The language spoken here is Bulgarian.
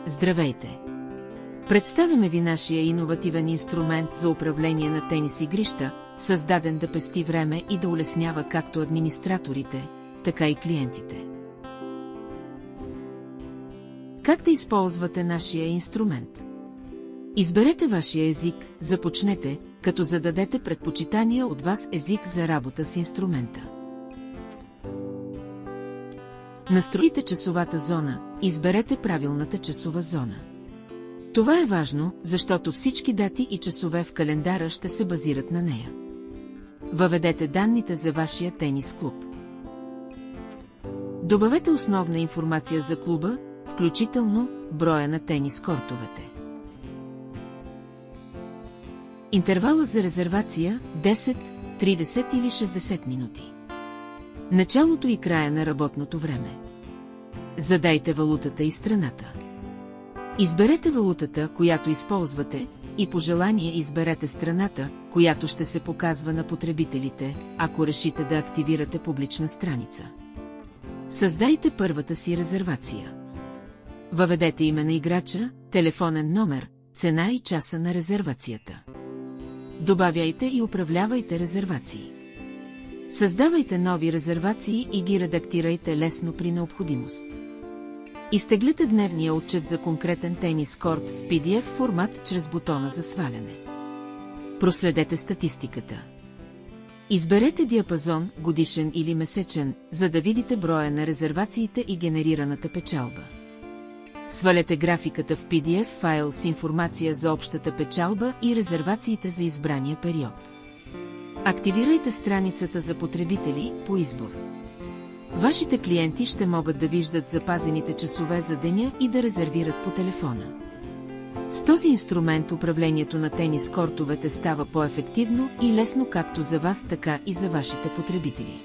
Здравейте! Представяме ви нашия иновативен инструмент за управление на тенис игрища, създаден да пести време и да улеснява както администраторите, така и клиентите. Как да използвате нашия инструмент? Изберете вашия език, започнете, като зададете предпочитания от вас език за работа с инструмента. Настроите часовата зона, изберете правилната часова зона. Това е важно, защото всички дати и часове в календара ще се базират на нея. Въведете данните за вашия тенис клуб. Добавете основна информация за клуба, включително броя на тенис кортовете. Интервала за резервация – 10, 30 или 60 минути. Началото и края на работното време. Задайте валутата и страната. Изберете валутата, която използвате, и по желание изберете страната, която ще се показва на потребителите, ако решите да активирате публична страница. Създайте първата си резервация. Въведете име на играча, телефонен номер, цена и часа на резервацията. Добавяйте и управлявайте резервации. Създавайте нови резервации и ги редактирайте лесно при необходимост. Изтеглете дневния отчет за конкретен тенис корт в PDF формат чрез бутона за сваляне. Проследете статистиката. Изберете диапазон, годишен или месечен, за да видите броя на резервациите и генерираната печалба. Свалете графиката в PDF файл с информация за общата печалба и резервациите за избрания период. Активирайте страницата за потребители по избор. Вашите клиенти ще могат да виждат запазените часове за деня и да резервират по телефона. С този инструмент управлението на тенис кортовете става по-ефективно и лесно както за вас, така и за вашите потребители.